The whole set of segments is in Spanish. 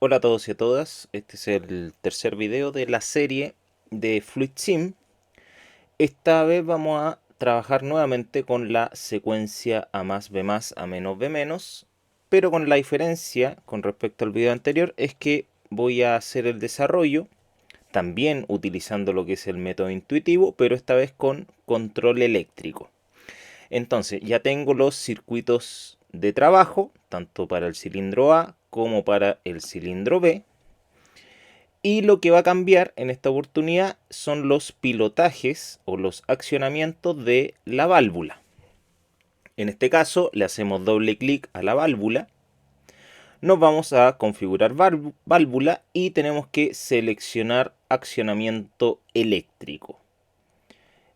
Hola a todos y a todas, este es el tercer video de la serie de Fluid Sim. Esta vez vamos a trabajar nuevamente con la secuencia A más B más A menos B menos, pero con la diferencia con respecto al video anterior es que voy a hacer el desarrollo también utilizando lo que es el método intuitivo, pero esta vez con control eléctrico. Entonces ya tengo los circuitos de trabajo, tanto para el cilindro A como para el cilindro B. Y lo que va a cambiar en esta oportunidad son los pilotajes o los accionamientos de la válvula. En este caso le hacemos doble clic a la válvula. Nos vamos a configurar válvula y tenemos que seleccionar accionamiento eléctrico.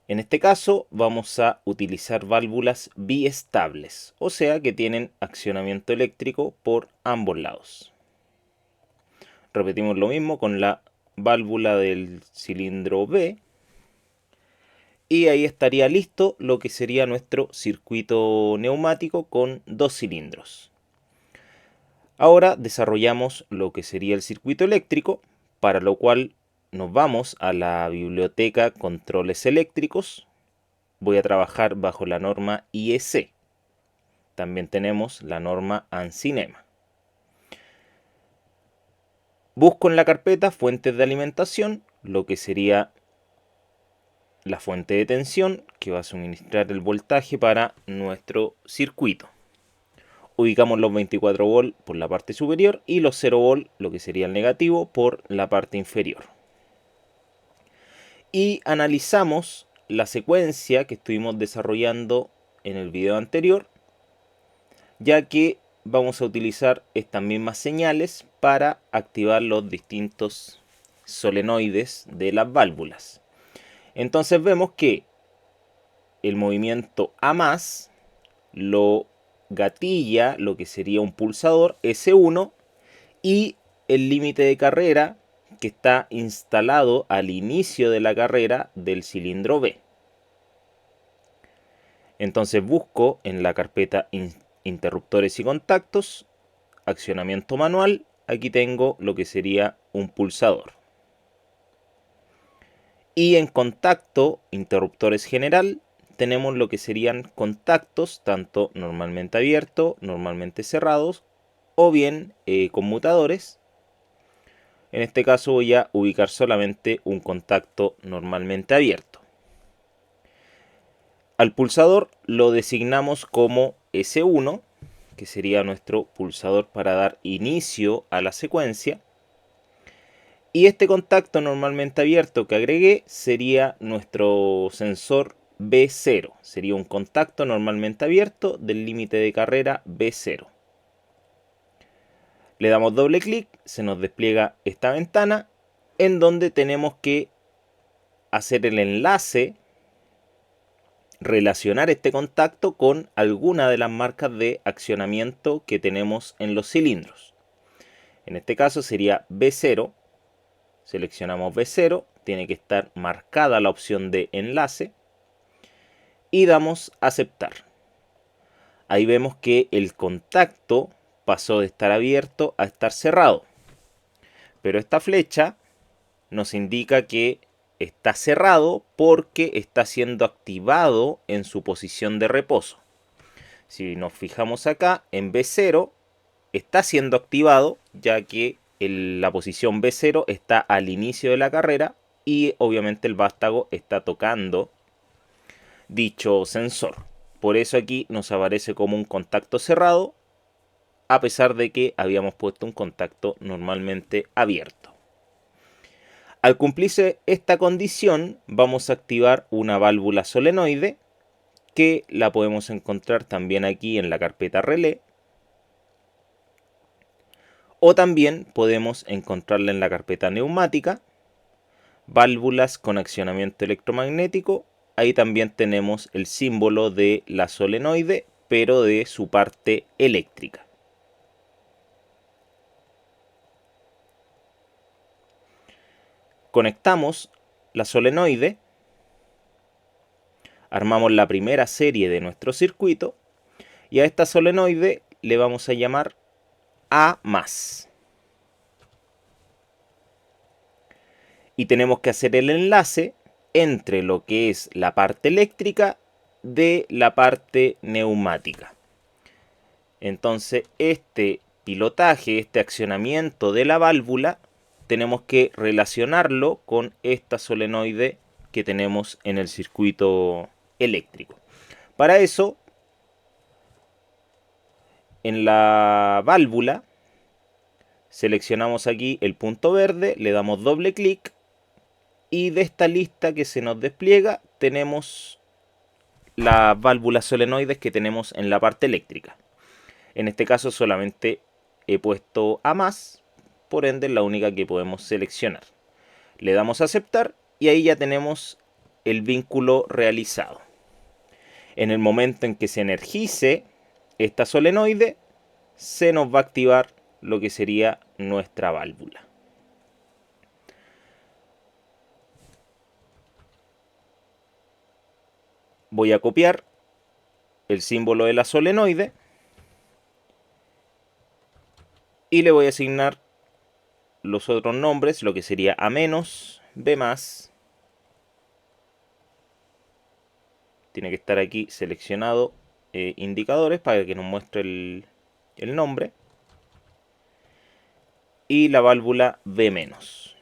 En este caso vamos a utilizar válvulas biestables, o sea que tienen accionamiento eléctrico por ambos lados. Repetimos lo mismo con la válvula del cilindro B. Y ahí estaría listo lo que sería nuestro circuito neumático con dos cilindros. Ahora desarrollamos lo que sería el circuito eléctrico, para lo cual nos vamos a la biblioteca Controles Eléctricos. Voy a trabajar bajo la norma IEC. También tenemos la norma ANSINEMA. Busco en la carpeta Fuentes de alimentación lo que sería la fuente de tensión que va a suministrar el voltaje para nuestro circuito. Ubicamos los 24 volt por la parte superior y los 0 volt, lo que sería el negativo, por la parte inferior. Y analizamos la secuencia que estuvimos desarrollando en el video anterior, ya que vamos a utilizar estas mismas señales para activar los distintos solenoides de las válvulas. Entonces vemos que el movimiento A más lo gatilla lo que sería un pulsador S1 y el límite de carrera que está instalado al inicio de la carrera del cilindro B. Entonces busco en la carpeta interruptores y contactos, accionamiento manual, aquí tengo lo que sería un pulsador. Y en contacto, interruptores general, tenemos lo que serían contactos, tanto normalmente abiertos, normalmente cerrados, o bien conmutadores. En este caso voy a ubicar solamente un contacto normalmente abierto. Al pulsador lo designamos como S1, que sería nuestro pulsador para dar inicio a la secuencia. Y este contacto normalmente abierto que agregué sería nuestro sensor B0. Sería un contacto normalmente abierto del límite de carrera B0. Le damos doble clic, se nos despliega esta ventana en donde tenemos que hacer el enlace, relacionar este contacto con alguna de las marcas de accionamiento que tenemos en los cilindros. En este caso sería B0. Seleccionamos B0, tiene que estar marcada la opción de enlace y damos a aceptar. Ahí vemos que el contacto pasó de estar abierto a estar cerrado, pero esta flecha nos indica que está cerrado porque está siendo activado en su posición de reposo. Si nos fijamos acá en B0 está siendo activado, ya que la posición B0 está al inicio de la carrera y obviamente el vástago está tocando dicho sensor. Por eso aquí nos aparece como un contacto cerrado, a pesar de que habíamos puesto un contacto normalmente abierto. Al cumplirse esta condición, vamos a activar una válvula solenoide, que la podemos encontrar también aquí en la carpeta relé, o también podemos encontrarla en la carpeta neumática, válvulas con accionamiento electromagnético. Ahí también tenemos el símbolo de la solenoide, pero de su parte eléctrica. Conectamos la solenoide, armamos la primera serie de nuestro circuito y a esta solenoide le vamos a llamar A más. Y tenemos que hacer el enlace entre lo que es la parte eléctrica de la parte neumática. Entonces, este pilotaje, este accionamiento de la válvula, tenemos que relacionarlo con esta solenoide que tenemos en el circuito eléctrico. Para eso, en la válvula, seleccionamos aquí el punto verde, le damos doble clic y de esta lista que se nos despliega tenemos las válvulas solenoides que tenemos en la parte eléctrica. En este caso solamente he puesto A más, por ende es la única que podemos seleccionar. Le damos a aceptar y ahí ya tenemos el vínculo realizado. En el momento en que se energice esta solenoide, se nos va a activar lo que sería nuestra válvula. Voy a copiar el símbolo de la solenoide y le voy a asignar los otros nombres, lo que sería A menos, B más. Tiene que estar aquí seleccionado indicadores para que nos muestre el nombre. Y la válvula B menos.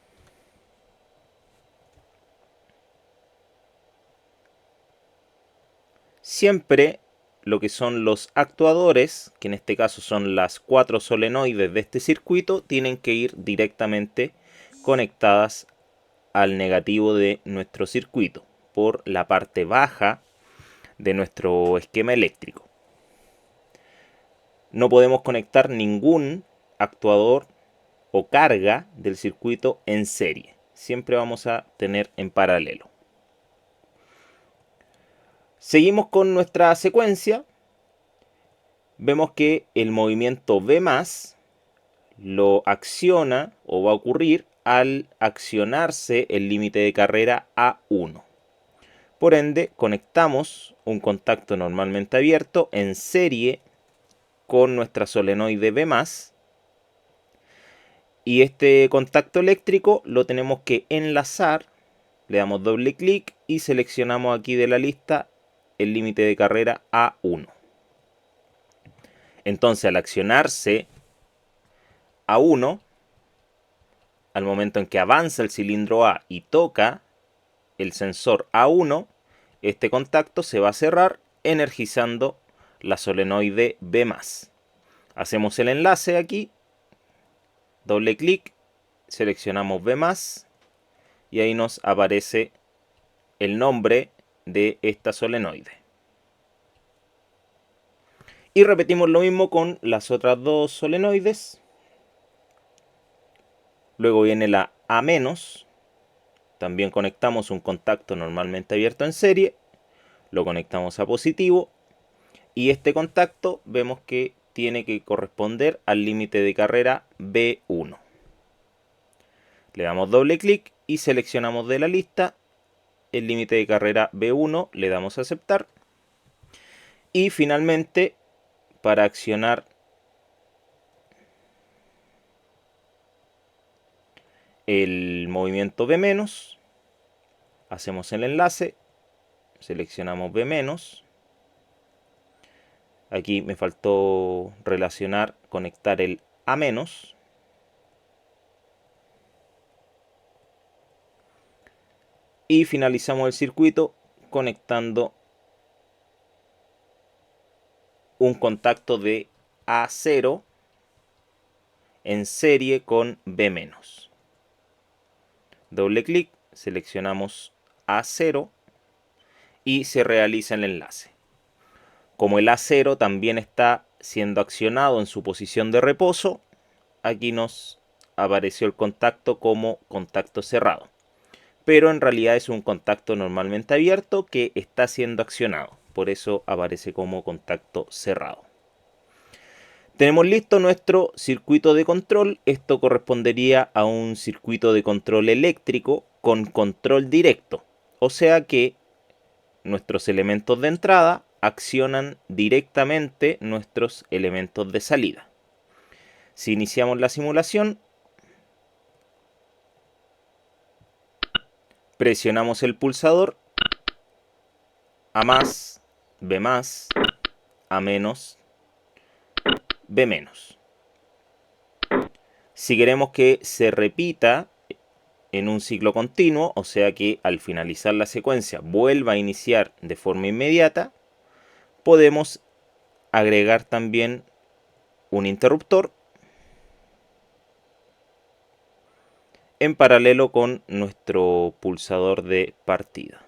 Siempre lo que son los actuadores, que en este caso son las 4 solenoides de este circuito, tienen que ir directamente conectadas al negativo de nuestro circuito por la parte baja de nuestro esquema eléctrico. No podemos conectar ningún actuador o carga del circuito en serie. Siempre vamos a tener en paralelo. Seguimos con nuestra secuencia. Vemos que el movimiento V más lo acciona o va a ocurrir al accionarse el límite de carrera A1. Por ende, conectamos un contacto normalmente abierto en serie con nuestra solenoide V más. Y este contacto eléctrico lo tenemos que enlazar. Le damos doble clic y seleccionamos aquí de la lista el límite de carrera A1. Entonces, al accionarse A1, al momento en que avanza el cilindro A y toca el sensor A1, este contacto se va a cerrar energizando la solenoide B más. Hacemos el enlace aquí, doble clic, seleccionamos B más y ahí nos aparece el nombre de esta solenoide. Y repetimos lo mismo con las otras dos solenoides. Luego viene la A-, también conectamos un contacto normalmente abierto en serie, lo conectamos a positivo y este contacto vemos que tiene que corresponder al límite de carrera B1. Le damos doble clic y seleccionamos de la lista el límite de carrera B1, le damos a aceptar y finalmente para accionar el movimiento B-, hacemos el enlace, seleccionamos B-, aquí me faltó relacionar, conectar el A-, y finalizamos el circuito conectando un contacto de A0 en serie con B-. Doble clic, seleccionamos A0 y se realiza el enlace. Como el A0 también está siendo accionado en su posición de reposo, aquí nos apareció el contacto como contacto cerrado. Pero en realidad es un contacto normalmente abierto que está siendo accionado. Por eso aparece como contacto cerrado. Tenemos listo nuestro circuito de control. Esto correspondería a un circuito de control eléctrico con control directo. O sea que nuestros elementos de entrada accionan directamente nuestros elementos de salida. Si iniciamos la simulación, Presionamos el pulsador, A más, B más, A menos, B menos. Si queremos que se repita en un ciclo continuo, o sea que al finalizar la secuencia vuelva a iniciar de forma inmediata, podemos agregar también un interruptor en paralelo con nuestro pulsador de partida.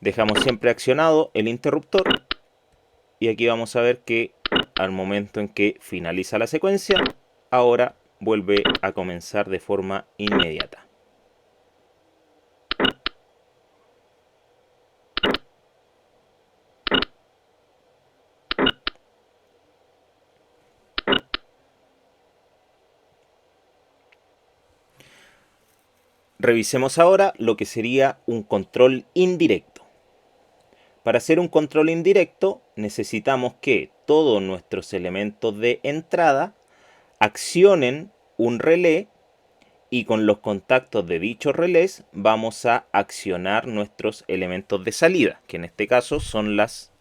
Dejamos siempre accionado el interruptor y aquí vamos a ver que al momento en que finaliza la secuencia, ahora vuelve a comenzar de forma inmediata. Revisemos ahora lo que sería un control indirecto. Para hacer un control indirecto necesitamos que todos nuestros elementos de entrada accionen un relé y con los contactos de dichos relés vamos a accionar nuestros elementos de salida, que en este caso son las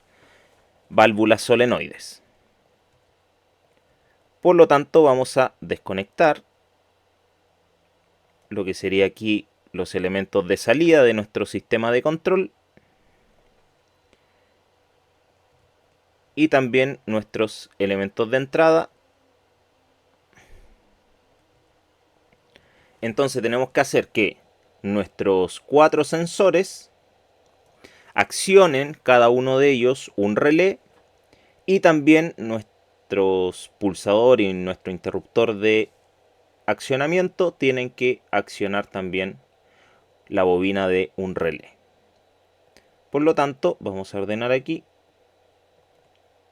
válvulas solenoides. Por lo tanto vamos a desconectar lo que sería aquí los elementos de salida de nuestro sistema de control y también nuestros elementos de entrada. Entonces tenemos que hacer que nuestros 4 sensores accionen cada uno de ellos un relé y también nuestros pulsador y nuestro interruptor de accionamiento tienen que accionar también la bobina de un relé. Por lo tanto, vamos a ordenar aquí.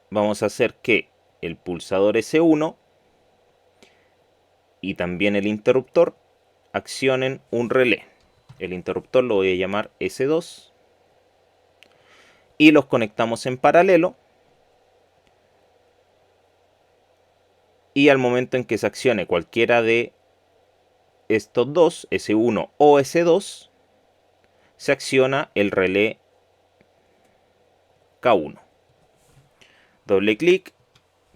Vamos a hacer que el pulsador S1 y también el interruptor accionen un relé. El interruptor lo voy a llamar S2 y los conectamos en paralelo. Y al momento en que se accione cualquiera de estos dos, S1 o S2, se acciona el relé K1. Doble clic,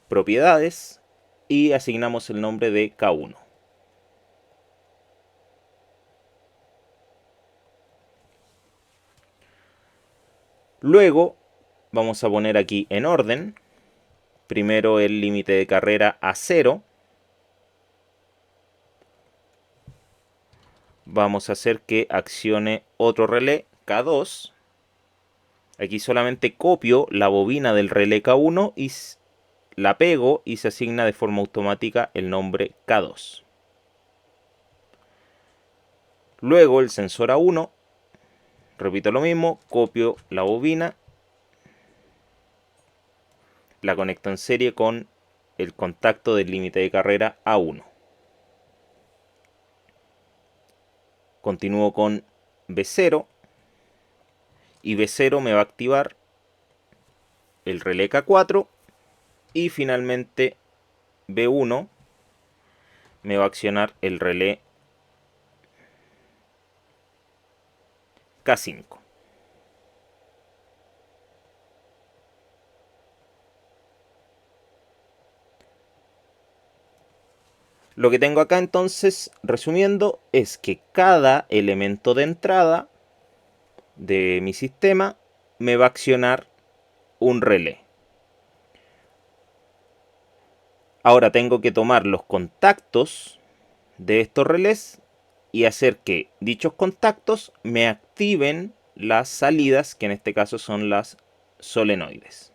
propiedades y asignamos el nombre de K1. Luego vamos a poner aquí en orden, primero el límite de carrera a 0. Vamos a hacer que accione otro relé K2. Aquí solamente copio la bobina del relé K1 y la pego y se asigna de forma automática el nombre K2. Luego el sensor A1, repito lo mismo, copio la bobina, la conecto en serie con el contacto del límite de carrera A1. Continúo con B0 y B0 me va a activar el relé K4 y finalmente B1 me va a accionar el relé K5. Lo que tengo acá entonces, resumiendo, es que cada elemento de entrada de mi sistema me va a accionar un relé. Ahora tengo que tomar los contactos de estos relés y hacer que dichos contactos me activen las salidas, que en este caso son las solenoides.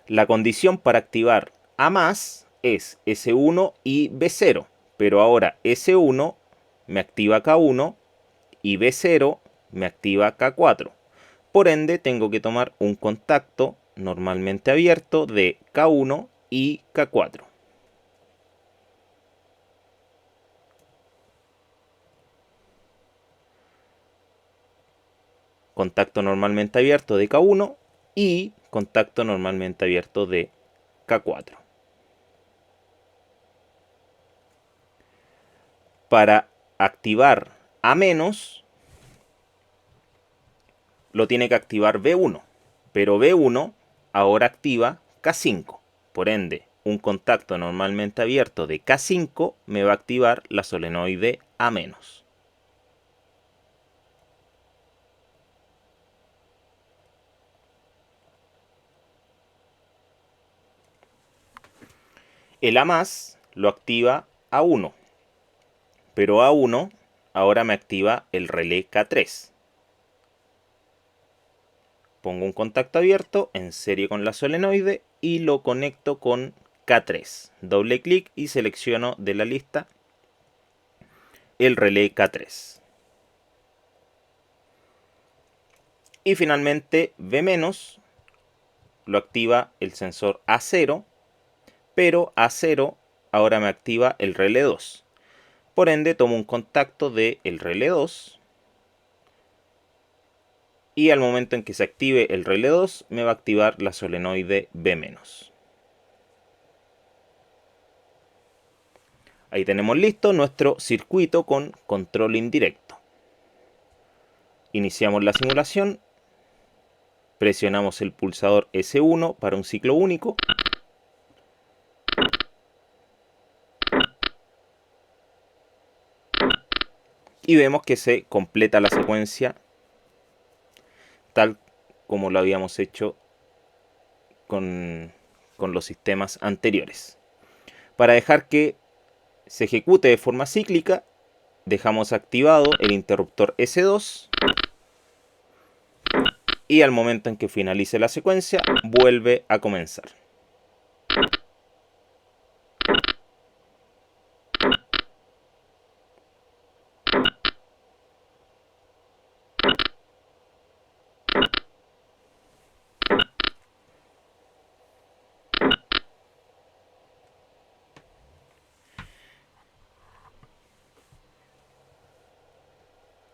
La condición para activar A más es S1 y B0, pero ahora S1 me activa K1 y B0 me activa K4. Por ende, tengo que tomar un contacto normalmente abierto de K1 y K4. contacto normalmente abierto de K1 y contacto normalmente abierto de K4. Para activar A-, lo tiene que activar B1, pero B1 ahora activa K5. Por ende, un contacto normalmente abierto de K5 me va a activar la solenoide A-. El A+ lo activa A1, pero A1 ahora me activa el relé K3. Pongo un contacto abierto en serie con la solenoide y lo conecto con K3. Doble clic y selecciono de la lista el relé K3. Y finalmente B- lo activa el sensor A0, pero A0 ahora me activa el relé 2. Por ende tomo un contacto del relé 2 y al momento en que se active el relé 2 me va a activar la solenoide B-. Ahí tenemos listo nuestro circuito con control indirecto. Iniciamos la simulación, presionamos el pulsador S1 para un ciclo único. Y vemos que se completa la secuencia tal como lo habíamos hecho con los sistemas anteriores. Para dejar que se ejecute de forma cíclica, dejamos activado el interruptor S2 y al momento en que finalice la secuencia vuelve a comenzar.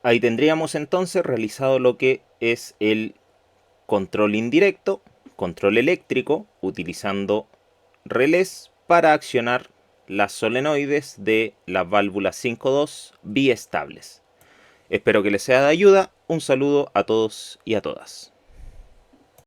Ahí tendríamos entonces realizado lo que es el control indirecto, control eléctrico, utilizando relés para accionar las solenoides de las válvulas 5.2 biestables. Espero que les sea de ayuda. Un saludo a todos y a todas.